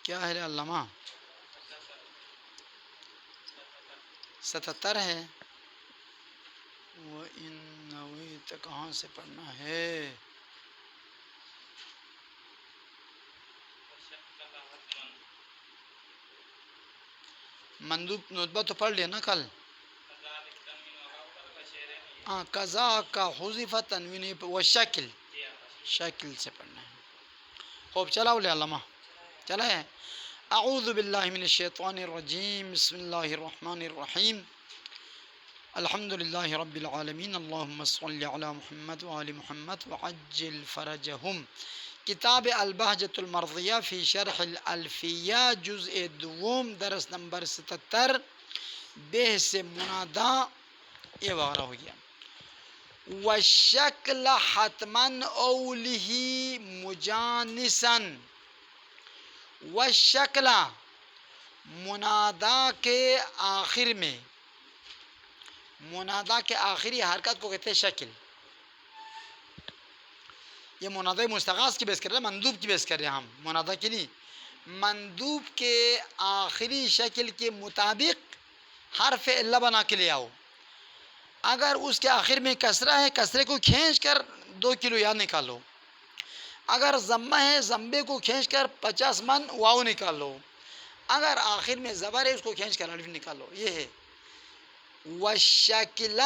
کیا ہے علامہ؟ 77 ہے. وَإِنَّ تو کہاں سے پڑھنا ہے؟ مندوب ندبہ تو پڑھ لیا نا کل. ہاں قضا کا حذف تنوین و شکل سے پڑھنا ہے. خوب چلاؤ لے علامہ چلا ہے. اعوذ باللہ من الشیطان الرجیم بسم اللہ الرحمن الرحیم الحمد للہ رب العالمین اللہم صلی علی محمد وآل محمد وعجل فرجہم. کتاب البہجۃ المرضیہ فی شرح الالفیہ جزء دوم درس نمبر 77 بہ سے منادا یہ وغیرہ ہو گیا. وَالشَّكْلَ حَتْمًا أَوْلِهِ مُجَانِسًا. وَالشَّكْلَ منادا کے آخر میں، منادا کے آخری حرکت کو کہتے ہیں شکل. یہ منادا مستغاث کی بحث کر رہے ہیں، مندوب کی بحث کر رہے ہیں ہم، منادا کی نہیں. مندوب کے آخری شکل کے مطابق حرف علہ بنا کے لے آؤ. اگر اس کے آخر میں کسرہ ہے، کسرے کو کھینچ کر 2 کلو یا نکالو. اگر ضمہ ہے، ضمے کو کھینچ کر 50 من واو نکالو. اگر آخر میں زبر ہے اس کو کھینچ کر الف نکالو. یہ ہے وَالشَّكْلَ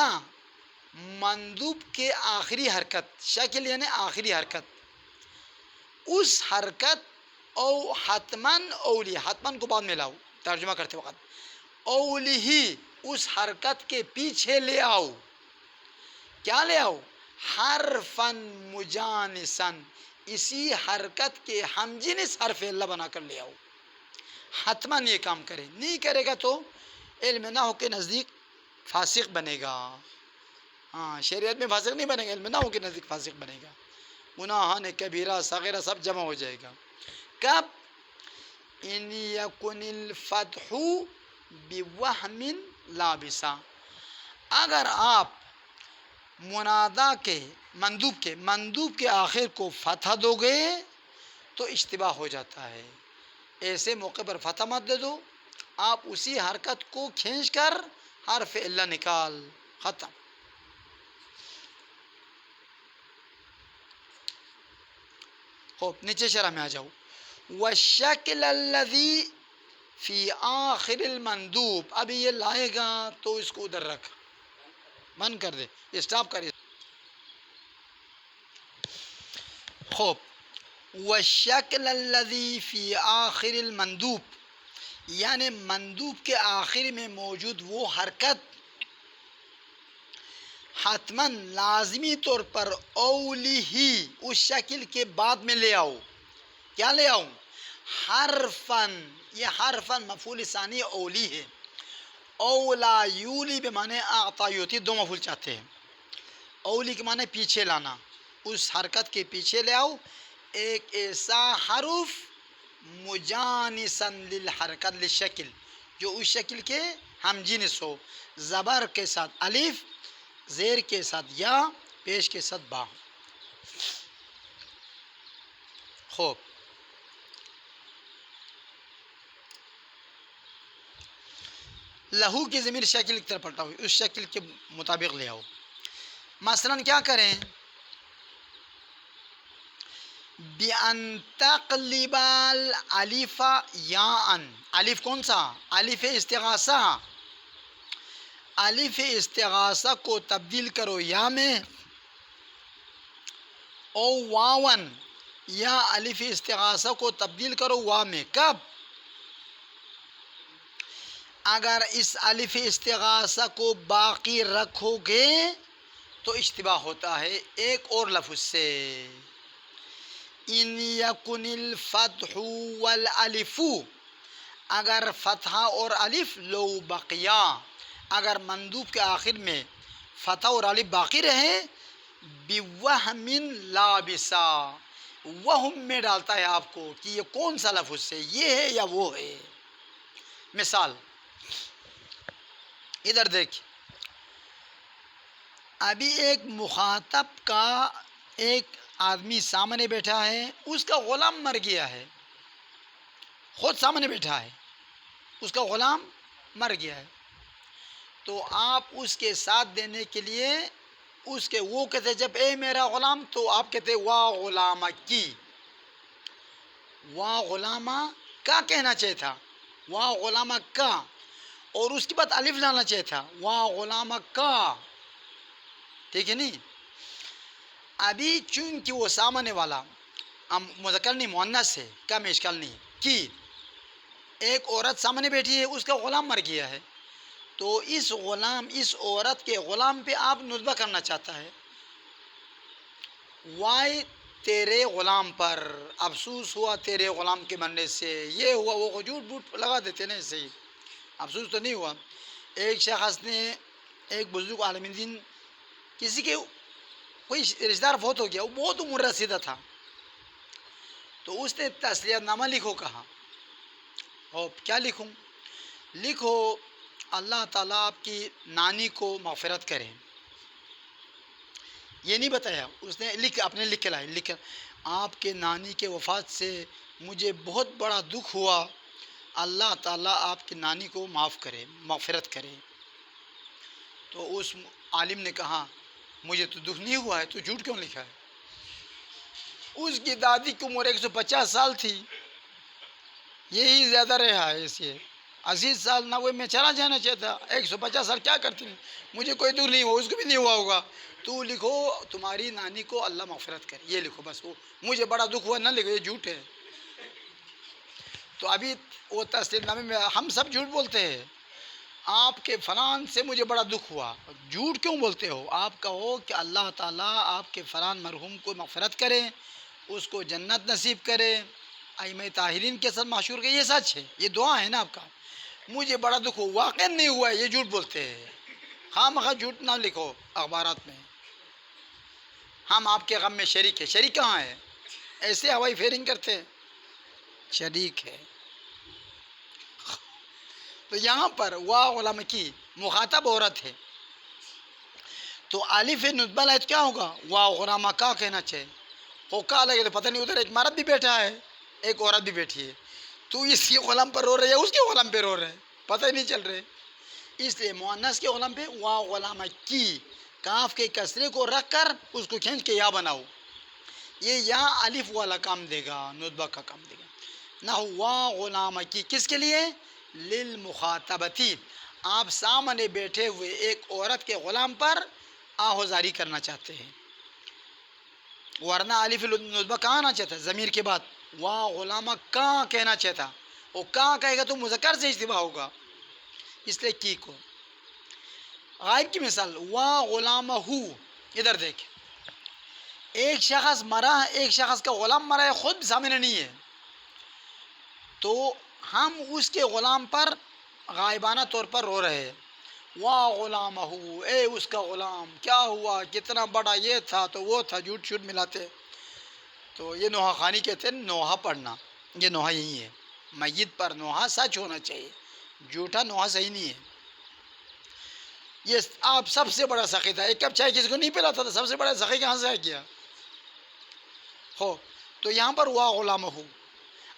مندوب کے آخری حرکت، شکل یعنی آخری حرکت. اس حرکت او حتمن اولی، حتمن کو بعد میں لاؤ ترجمہ کرتے وقت. اولی ہی اس حرکت کے پیچھے لے آؤ. کیا لے آؤ؟ حرفاً مجانساً، اسی حرکت کے ہم جنس حرف علہ بنا کر لے آؤ. حتماً یہ کام کرے، نہیں کرے گا تو علم نحو کے نزدیک فاسق بنے گا. ہاں شریعت میں فاسق نہیں بنے گا، علم نحو کے نزدیک فاسق بنے گا. گناہان کبیرہ صغیرہ سب جمع ہو جائے گا. کب؟ ان یکن الفتح بوہم لابسا، اگر آپ منادا کے مندوب کے آخر کو فتح دو گے تو اشتباہ ہو جاتا ہے. ایسے موقع پر فتح مت دے دو، آپ اسی حرکت کو کھینچ کر حرف علہ نکال، ختم. خوب نیچے شرح میں آ جاؤ. والشکل الذی فی آخر المندوب، ابھی یہ لائے گا تو اس کو ادھر رکھ، بند کر دے، اسٹاپ کر. خوب والشکل الذی فی آخر المندوب، یعنی مندوب کے آخر میں موجود وہ حرکت حتماً لازمی طور پر اولی ہی اس شکل کے بعد میں لے آؤ. کیا لے آؤں؟ حرفاً، یہ حرفاً مفعول ثانی اولی ہے. اولا یولی بمعنی اعطا یوتی، دو مفعول چاہتے ہیں. اولی کے معنی پیچھے لانا، اس حرکت کے پیچھے لے آؤ ایک ایسا حرف مجانساً للحرکت للشکل، جو اس شکل کے ہم جنس ہو. زبر کے ساتھ الف، زیر کے ساتھ یا، پیش کے ساتھ با. خوب لہو کی ضمیر شکل کی طرف پلٹا ہوئی، اس شکل کے مطابق لے آؤ. مثلاً کیا کریں؟ بِأَن تَقْلِبَ الْأَلِفَ یاءً، الف کون سا؟ الف استغاثہ. الف استغاثہ کو تبدیل کرو یا میں، او واون، یا الف استغاثہ کو تبدیل کرو وا میں. کب؟ اگر اس الف استغاثہ کو باقی رکھو گے تو اشتباہ ہوتا ہے ایک اور لفظ سے. ان یکن الفتح والالف، اگر فتح اور الف لو بقیا، اگر مندوب کے آخر میں فتح اور الف باقی رہے، بوہم لابسا، وہم میں ڈالتا ہے آپ کو کہ یہ کون سا لفظ ہے، یہ ہے یا وہ ہے. مثال ادھر دیکھ، ابھی ایک مخاطب کا ایک آدمی سامنے بیٹھا ہے، اس کا غلام مر گیا ہے. خود سامنے بیٹھا ہے، اس کا غلام مر گیا ہے، تو آپ اس کے ساتھ دینے کے لیے اس کے وہ کہتے جب اے میرا غلام، تو آپ کہتے واہ غلامہ کی، واہ غلامہ کا کہنا چاہیے تھا، واہ غلامہ کا، اور اس کے بعد الف لانا چاہیے تھا، واہ غلامہ کا، ٹھیک ہے نہیں؟ ابھی چونکہ وہ سامنے والا مذکر نہیں مؤنث ہے، کم اشکال نہیں کی، ایک عورت سامنے بیٹھی ہے، اس کا غلام مر گیا ہے، تو اس عورت کے غلام پہ آپ نسبہ کرنا چاہتا ہے، وائے تیرے غلام پر افسوس ہوا تیرے غلام کے مرنے سے، یہ ہوا وہ جھوٹ بوٹ لگا دیتے نا، ایسے ہی افسوس تو نہیں ہوا۔ ایک شخص نے، ایک بزرگ عالم دین، کسی کے کوئی رشتہ دار فوت ہو گیا، وہ بہت عمر رسیدہ تھا، تو اس نے تسلیت نامہ لکھو کہا، اور کیا لکھوں؟ لکھو اللہ تعالیٰ آپ کی نانی کو مغفرت کرے، یہ نہیں بتایا اس نے، اپنے لکھ کے لائے، لکھ آپ کے نانی کے وفات سے مجھے بہت بڑا دکھ ہوا، اللہ تعالیٰ آپ کی نانی کو معاف کرے، مغفرت کرے۔ تو اس عالم نے کہا مجھے تو دکھ نہیں ہوا ہے، تو جھوٹ کیوں لکھا ہے؟ اس کی دادی کی عمر 150 سال تھی، یہی زیادہ رہا ہے، اسے 80 سال نہ وہ میں چلا جانا چاہتا، 150 سال کیا کرتی، مجھے کوئی دکھ نہیں ہوا، اس کو بھی نہیں ہوا ہوگا، تو لکھو تمہاری نانی کو اللہ مغفرت کرے، یہ لکھو بس، وہ مجھے بڑا دکھ ہوا نہ لکھو، یہ جھوٹ ہے۔ تو ابھی وہ تسلیت نامے میں ہم سب جھوٹ بولتے ہیں، آپ کے فلان سے مجھے بڑا دکھ ہوا، جھوٹ کیوں بولتے ہو؟ آپ کہو کہ اللہ تعالیٰ آپ کے فلان مرحوم کو مغفرت کرے، اس کو جنت نصیب کرے، ائمہ طاہرین کے ساتھ معشور کے، یہ سچ ہے، یہ دعا ہے نا آپ کا، مجھے بڑا دکھ ہوا، واقع نہیں ہوا ہے، یہ جھوٹ بولتے ہیں، خواہ مخواہ جھوٹ نہ لکھو اخبارات میں، ہم آپ کے غم میں شریک ہے، شریک کہاں ہے؟ ایسے ہوائی پھیرنگ کرتے ہیں، شریک ہے۔ تو یہاں پر واہ غلام کی مخاطب عورت ہے، تو الف نسبہ لائے تو کیا ہوگا؟ واہ غلامہ کا کہنا چاہیے، وہ کا لگے تو پتہ نہیں، ادھر ایک مرد بھی بیٹھا ہے، ایک عورت بھی بیٹھی ہے، تو اس کے غلام پر رو رہے ہے، اس کے غلام پہ رو رہے، پتہ ہی نہیں چل رہے، اس لیے مؤنث کے غلام پہ واہ غلامہ کی، کاف کے کسرے کو رکھ کر اس کو کھینچ کے یا بناؤ، یہ یا الف والا کام دے گا، نسبہ کا کام دے گا، نہ واہ غلامہ کی، کس کے لیے؟ للمخاطبتی، آپ سامنے بیٹھے ہوئے ایک عورت کے غلام پر آہوزاری کرنا چاہتے ہیں، ورنہ الف نسبہ کہاں آنا چاہتا ہے؟ ضمیر کے بعد واہ غلامہ کا کہنا چاہتا، وہ کا کہے گا تو مذکر سے اشتباہ ہوگا، اس لیے کی کو۔ غائب کی مثال واہ غلامہ ہو، ادھر دیکھ، ایک شخص مرا ہے، ایک شخص کا غلام مرا ہے، خود سامنے نہیں ہے، تو ہم اس کے غلام پر غائبانہ طور پر رو رہے ہیں، واہ غلامہ، اے اس کا غلام، کیا ہوا، کتنا بڑا یہ تھا تو وہ تھا، جھوٹ شوٹ ملاتے، تو یہ نوحہ خوانی کہتے ہیں، نوحہ پڑھنا، یہ نوحہ یہی ہے، میت پر نوحہ سچ ہونا چاہیے، جھوٹا نوحہ صحیح نہیں ہے۔ یہ آپ سب سے بڑا سخی تھا، ایک کپ چائے کسی کو نہیں پلاتا تھا، سب سے بڑا سخی کہاں سے آ گیا ہو؟ تو یہاں پر واہ غلامہ ہو،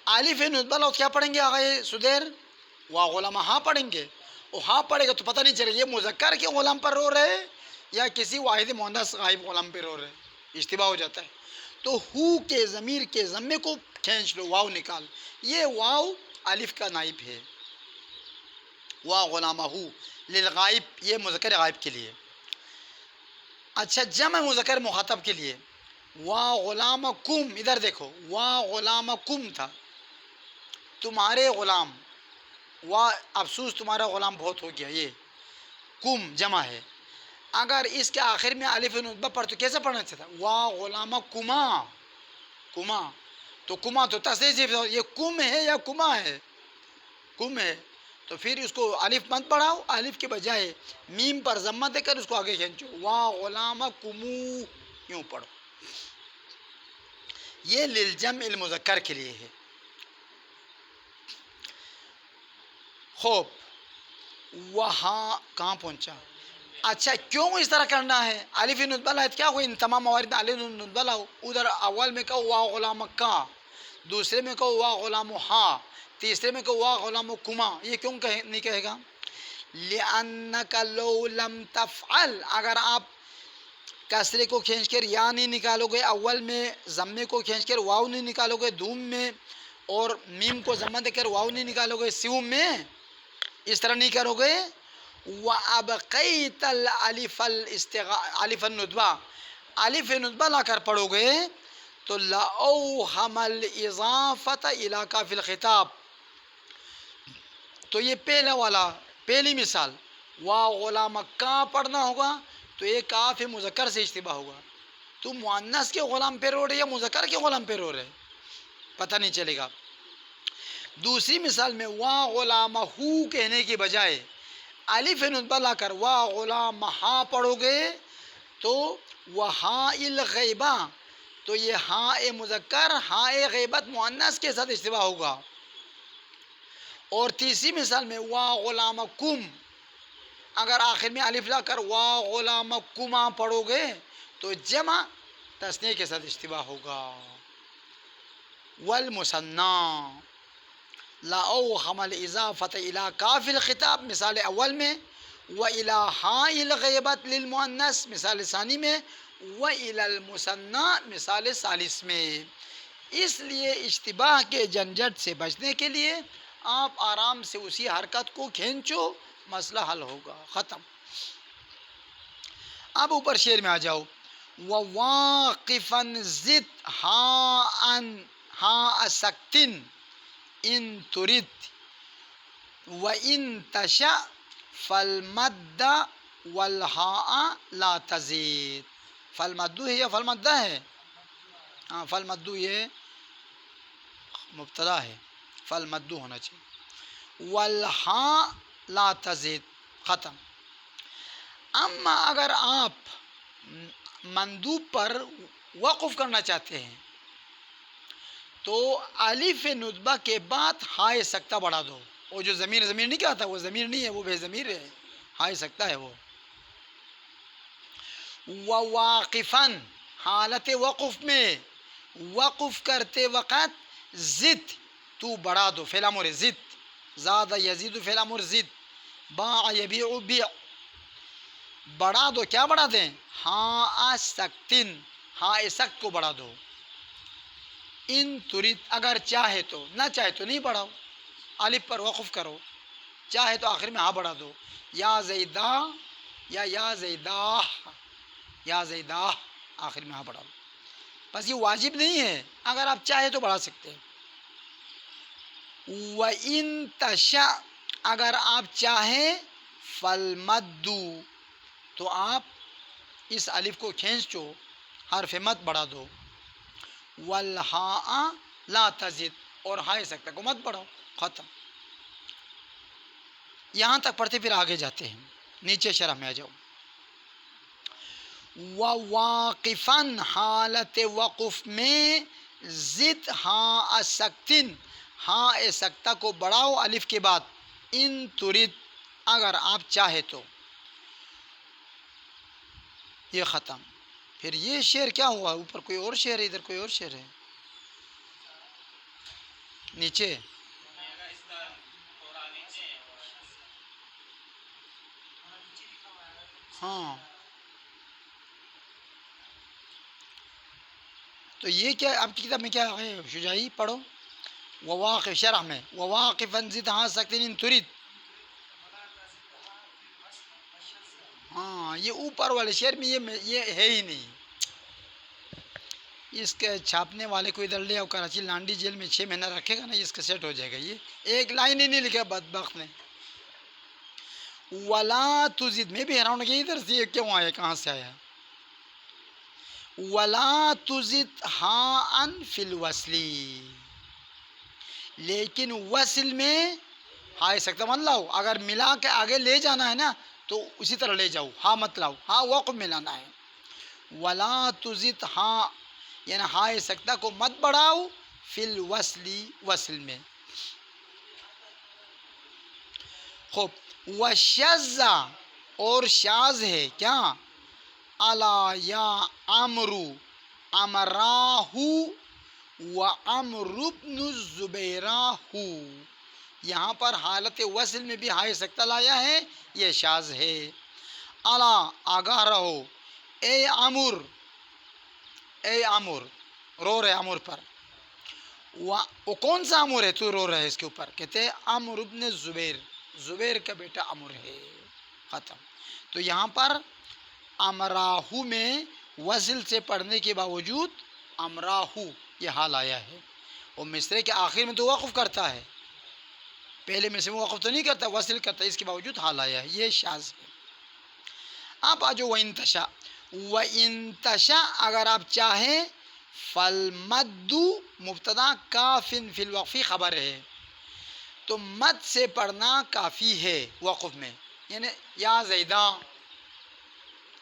الف نسبہ لو کیا پڑھیں گے آگے سدیر؟ واہ غلامہ ہاں پڑھیں گے، اور ہاں پڑھے گا تو پتہ نہیں چلے یہ مذکر کے غلام پر رو رہے یا کسی واحد مؤنث غائب غلام پہ رو رہے، اشتباہ ہو جاتا ہے، تو ہو کے ضمیر کے ضمے کو کھینچ لو، واو نکال، یہ واو الف کا نائب ہے، واہ غلامہ ہو للغائب، یہ مذکر غائب کے لیے۔ اچھا جمع مذکر مخاطب کے لیے واہ غلامکم، ادھر دیکھو واہ غلامکم تھا، تمہارے غلام، واہ افسوس تمہارا غلام بہت ہو گیا، یہ کم جمع ہے، اگر اس کے آخر میں الف نسبہ پڑھ تو کیسے پڑھنا چاہتا؟ واہ غلامکما، کما، تو کما تو تصدیق، یہ کم ہے یا کما ہے؟ کم ہے، تو پھر اس کو الف مت پڑھاؤ، الف کے بجائے میم پر ضمہ دے کر اس کو آگے کھینچو، واہ غلامکمو، یوں پڑھو، یہ للجمع المذکر کے لیے ہے۔ خوب وہاں کہاں پہنچا؟ اچھا کیوں اس طرح کرنا ہے؟ الف نسبہ لائے کیا ہوئی؟ ان تمام موارد الف نسبہ لاؤ، ادھر اول میں کہو واہ غلامہ کا، دوسرے میں کہو وا غلام ہا، تیسرے میں کہو وا غلام کما، یہ کیوں نہیں کہے گا؟ لِأَنَّكَ لَوْ لَمْ تَفْعَلْ، اگر آپ کسرے کو کھینچ کر یا نہیں نکالو گے، اول میں ضمے کو کھینچ کر واو نہیں نکالو گے دوم میں، اور میم کو ضمہ دے کر واو نہیں نکالو گے سیوم میں، اس طرح نہیں کرو گے، وَأَبْقَيْتَ الْأَلِفَ النُّدْبَةَ، الف ندبہ لا کر پڑھو گے تو لَأَوْهَمَ الْإِضَافَةَ إِلَى كَافِ الْخِطَابِ، تو یہ پہلی مثال وا غلام کا پڑھنا ہوگا تو یہ کاف مذکر سے اشتباہ ہوگا، تو مؤنث کے غلام پہ رو رہے یا مذکر کے غلام پہ رو رہے پتہ نہیں چلے گا۔ دوسری مثال میں وا غلام ہو کہنے کی بجائے الف ندبہ لا کر وا غلام ہا پڑھو گے تو وہا الغیبہ، تو یہ ہاء مذکر ہاء غیبت مؤنث کے ساتھ اشتباہ ہوگا۔ اور تیسری مثال میں وا غلام کم، اگر آخر میں الف لا کر وا غلام کما پڑھو گے تو جمع تثنیہ کے ساتھ اشتباہ ہوگا۔ والمثنى لأوخم الإضافة إلى كاف الخطاب مثال اول میں، وإلى هاء الغیبت للمؤنث مثال ثانی میں، وإلى المثنى مثال ثالث میں۔ اس لیے اشتباہ کے جھنجھٹ سے بچنے کے لیے آپ آرام سے اسی حرکت کو کھینچو، مسئلہ حل ہوگا، ختم۔ اب اوپر شعر میں آ جاؤ، وَوَاقِفًا زِدْ ہَاءَ سَکْتٍ إِن تُرِدْ وَإِن تَشَأْ فَالْمَدَّ وَالْهَاءَ لَا تَزِدْ، فالمدو ہے یا فالمدہ ہے؟ ہاں فالمدو یہ مبتدا ہے، فالمدو ہونا چاہیے، والہاء لا تزید، ختم۔ اما اگر آپ مندوب پر وقف کرنا چاہتے ہیں تو الف ندبہ کے بعد ہائے سکتہ بڑھا دو، وہ جو ضمیر نہیں کہتا وہ ضمیر نہیں ہے، وہ بے ضمیر ہے، ہائے سکتہ ہے وہ۔ وواقفاً حالت وقف میں، وقف کرتے وقت زد تو بڑھا دو، فعل امر زد، زاد یزید فعل امر زد، باع یبیع بیع، بڑھا دو، کیا بڑھا دیں؟ ہاء سکتن، ہاء سکت کو بڑھا دو، ان ترید اگر چاہے تو، نہ چاہے تو نہیں بڑھاؤ، الف پر وقف کرو، چاہے تو آخر میں ہاں بڑھا دو، یا زیدہ یا زیدہ، یا زیدہ آخر میں ہاں بڑھا دو، بس یہ واجب نہیں ہے، اگر آپ چاہے تو بڑھا سکتے ہیں۔ وَإِن تَشَأْ اگر آپ چاہیں، فَالْمَدُّ تو آپ اس الف کو کھینچو، حرف مد بڑھا دو، وَالْهَاءَ لَا تَزِدْ اور ہائے سکتہ کو مت بڑھاؤ، ختم۔ یہاں تک پڑھتے پھر آگے جاتے ہیں، نیچے شرح میں آ جاؤ۔ وواقفاً حالت وقف میں زد ہاء سکتن، ہاء سکتہ کو بڑھاؤ الف کے بعد، ان ترید اگر آپ چاہے تو، یہ ختم۔ پھر یہ شعر کیا ہوا؟ اوپر کوئی اور شعر ہے، ادھر کوئی اور شعر ہے، نیچے ہاں، تو یہ کیا آپ کی کتاب میں کیا ہے؟ شجاعی پڑھو، وواقف شرح میں، وواقفاً زد ہاء سکتن ان ترید، ہاں یہ اوپر والے شعر میں یہ ہے ہی نہیں، اس کے چھاپنے والے کو ادھر لے آؤ، کراچی لانڈی جیل میں 6 مہینہ رکھے گا نا، اس کا سیٹ ہو جائے گا، یہ ایک لائن ہی نہیں لکھا بدبخت نے۔ ولا تزد، میں بھی حیران ہوں کہ ادھر سے یہ کیوں آیا، کہاں سے آیا؟ ولا تزد ہاء فی الوصل، لیکن وصل میں ہائے سکتہ مت لاؤ، اگر ملا کے آگے لے جانا ہے نا تو اسی طرح لے جاؤ، ہاں مت لاؤ، ہاں وقف میں لانا ہے۔ ولا تزد ہاں یعنی ہائے سکتہ کو مت بڑھاؤ، فی الوصل وصل میں، خوب۔ وشذ اور شاذ ہے کیا؟ الا یا عمرو امراہ وعمرو بن الزبیرہ، یہاں پر حالت وصل میں بھی ہائے سکتہ لایا ہے، یہ شاذ ہے۔ الا آگاہ رہو، اے عمر، اے عمر، رو رہے عمر پر، وہ کون سا عمر ہے تو رو رہے اس کے اوپر؟ کہتے ہیں عمرو بن زبیر، زبیر کا بیٹا عمر ہے، ختم۔ تو یہاں پر امراہو میں وصل سے پڑھنے کے باوجود امراہو یہ حال آیا ہے، اور مصرے کے آخر میں تو وقف کرتا ہے، پہلے مصرے میں وقف تو نہیں کرتا، وصل کرتا ہے، اس کے باوجود حال آیا ہے، یہ شاذ ہے۔ آپ آ جاؤ وَإِن تَشَاء، وَإِن تَشَاء اگر آپ چاہیں، فَالْمَدُّ مبتدا کافٍ فی الوقفی خبر ہے، تو مد سے پڑھنا کافی ہے وقف میں، یعنی یا زیداں،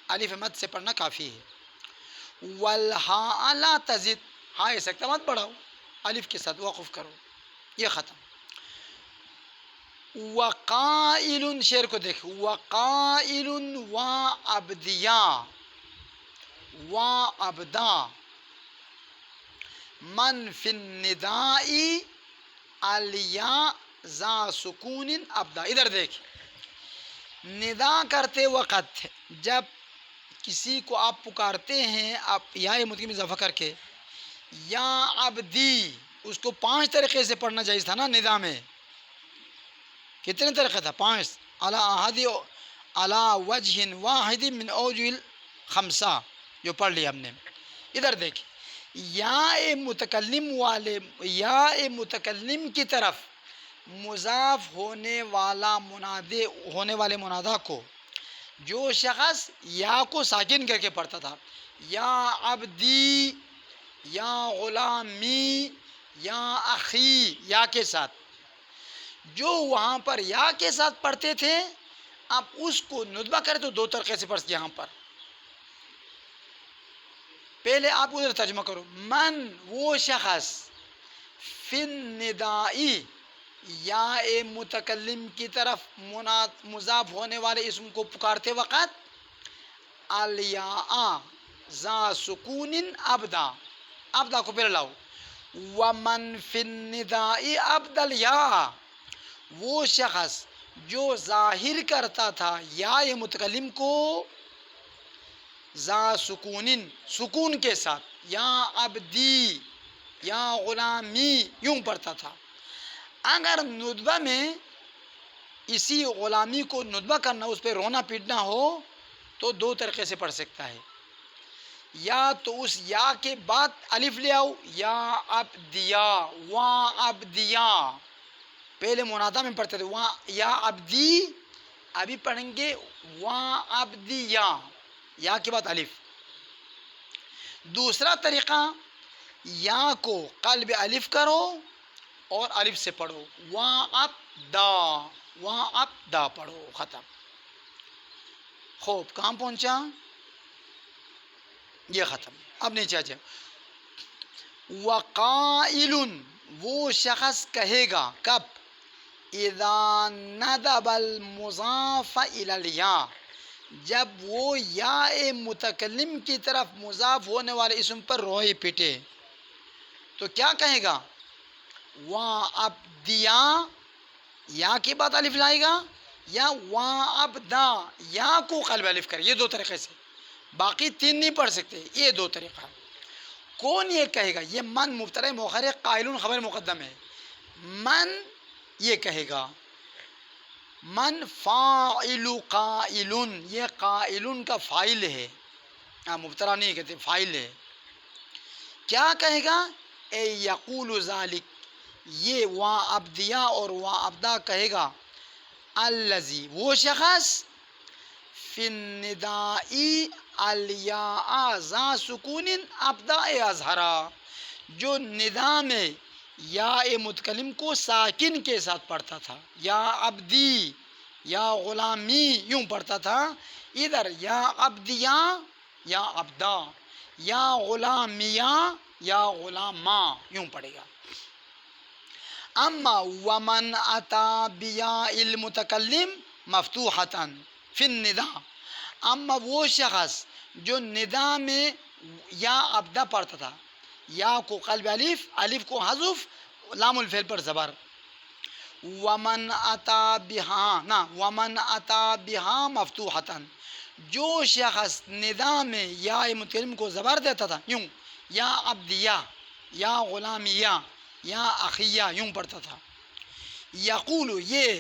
الف مد سے پڑھنا کافی ہے۔ وَالْحَاءَ لَا تَزِدْ، ہائے سکتہ مت پڑھاؤ، الف کے ساتھ وقف کرو، یہ ختم۔ وَقَائِلٌ، شعر کو دیکھ، وَقَائِلٌ وَعَبْدِيَا، وَعَبْدَا من فی النداء الیا ذا سکون ابدا، ادھر دیکھ، ندا کرتے وقت جب کسی کو آپ پکارتے ہیں، آپ یا مدغم میں اضافہ کر کے، یا عبدی، اس کو 5 طریقے سے پڑھنا جائز تھا نا ندا میں، کتنے طریقے تھا؟ 5، علی وجہ واحد من اوجہ الخمسہ، جو پڑھ لیا ہم نے۔ ادھر دیکھ، یا متکلم والے، یا متکلم کی طرف مضاف ہونے والے منادا کو جو شخص یا کو ساکن کر کے پڑھتا تھا، یا عبدی، یا غلامی، یا اخی، یا کے ساتھ، جو وہاں پر یا کے ساتھ پڑھتے تھے، آپ اس کو ندبہ کریں تو 2 طریقے سے پڑھ، یہاں پر پہلے آپ ادھر ترجمہ کرو، من وہ شخص، فی الندائی یا متکلم کی طرف مضاف ہونے والے اسم کو پکارتے وقت، الیاء ذا سکون ابدا، ابدا کو پہلے لاؤ، ومن فی الندائی ابدل یا، وہ شخص جو ظاہر کرتا تھا یا متکلم کو ذا سکون، سکون کے ساتھ، یا عبدی، یا غلامی، یوں پڑھتا تھا۔ اگر ندبہ میں اسی غلامی کو ندبہ کرنا، اس پہ رونا پیٹنا ہو، تو 2 طریقے سے پڑھ سکتا ہے، یا تو اس یا کے بعد الف لے آؤ، یا عبدیا، عبدیا، پہلے منادا میں پڑھتے تھے یا عبدی، ابھی پڑھیں گے عبدیا، یا کے بعد الف۔ دوسرا طریقہ، یا کو قلب الف کرو اور الف سے پڑھو، وعبدا، وعبدا پڑھو، ختم۔ خوب، کہاں پہنچا؟ یہ ختم۔ اب نیچے آ جائے، وقائل، وہ شخص کہے گا، کب؟ اذا ندب المضاف الی الیا، جب وہ یا متکلم کی طرف مضاف ہونے والے اسم پر روئے پیٹے، تو کیا کہے گا؟ وعبدیا، یا کے بعد الف لائے گا، یا وعبدا، یا کو قلب الف کرے، یہ 2 طریقے سے، باقی 3 نہیں پڑھ سکتے، یہ 2 طریقہ۔ کون یہ کہے گا؟ یہ من مبتدا مؤخر ہے، قائلون خبر مقدم ہے، من یہ کہے گا، من فاعل قائلن، یہ قائلن کا فاعل ہے، مبتدا نہیں کہتے، فاعل ہے۔ کیا کہے گا؟ اے یقول ذالک، یہ وعبدیا اور وعبدا کہے گا، الذی، وہ شخص، فی الندائی الیاء ذا سکون ابدا اظہرا، جو ندا میں یا متکلم کو ساکن کے ساتھ پڑھتا تھا، یا عبدی، یا غلامی، یوں پڑھتا تھا، ادھر یا عبدیا، یا عبدا، یا غلامیہ، یا غلاما، یوں پڑھے گا۔ اما ومن اتا بیاء المتکلم مفتوحۃ فی الندا، اما وہ شخص جو ندا میں یا عبدا پڑھتا تھا، یا کو قلب الف، الف کو حذف، لام الفعل پر زبر. ومن اتا بہا نا، ومن اتا بہا مفتوحتن، جو شخص ندا میں یا متکلم کو زبر دیتا تھا، یوں یا عبدیہ، یا غلامیہ، یا اخیہ، یوں پڑھتا تھا. یقول، یہ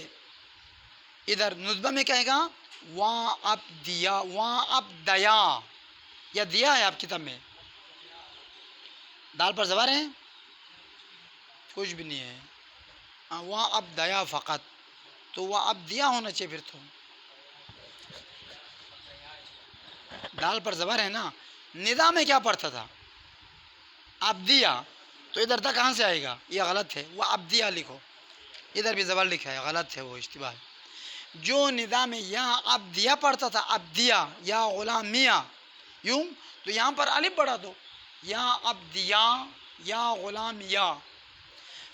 ادھر نسبہ میں کہے گا وا عبدیا، وا عبدیا، یا دیا ہے آپ کتاب میں، دال پر زبر ہے، کچھ بھی نہیں ہے. وا عبدیا فقط، تو وا عبدیا ہونا چاہیے پھر. تو دال پر زبر ہے نا. ندا میں کیا پڑھتا تھا؟ عبدیا. تو ادھر تک کہاں سے آئے گا؟ یہ غلط ہے، وہ عبدیا لکھو. ادھر بھی زبر لکھا ہے، غلط ہے، وہ اشتباہ ہے. جو ندا میں یا عبدیا پڑھتا تھا، عبدیا یا غلامیہ، یوں، تو یہاں پر الف بڑھا دو، یا عبدیا یا غلامیہ.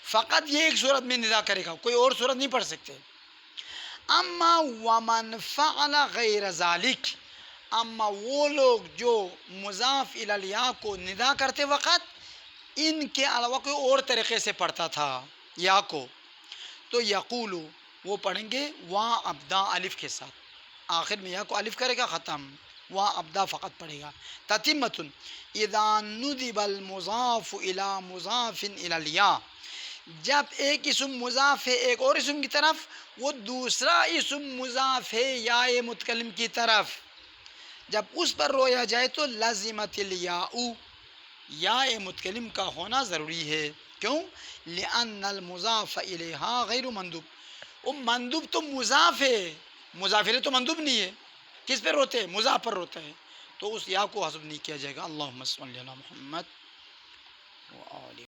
فقط یہ ایک صورت میں ندا کرے گا، کوئی اور صورت نہیں پڑھ سکتے. اما ومن فعل غیر ذالک، اما وہ لوگ جو مضاف الی الیا کو ندا کرتے وقت ان کے علاوہ کوئی اور طریقے سے پڑھتا تھا یا کو، تو یقولو، وہ پڑھیں گے وا ابدا الف کے ساتھ، آخر میں یا کو الف کرے گا، ختم. وا ابدا فقط پڑھے گا. تتمتن اذا ندب المضاف الی مضاف الی الیا، جب ایک اسم مضاف ہے ایک اور اسم کی طرف، وہ دوسرا اسم مضاف ہے یا متکلم کی طرف، جب اس پر رویا جائے تو لازمت الیاء، یا متکلم کا ہونا ضروری ہے. کیوں؟ لأن المضاف الیہا غیر مندوب، وہ مندوب تو مضاف ہے، مضاف الیہ تو مندوب نہیں ہے. کس پر روتے ہیں؟ مضاف پر روتا ہے، تو اس یا کو حذف نہیں کیا جائے گا. اللہم صلی علی محمد وآل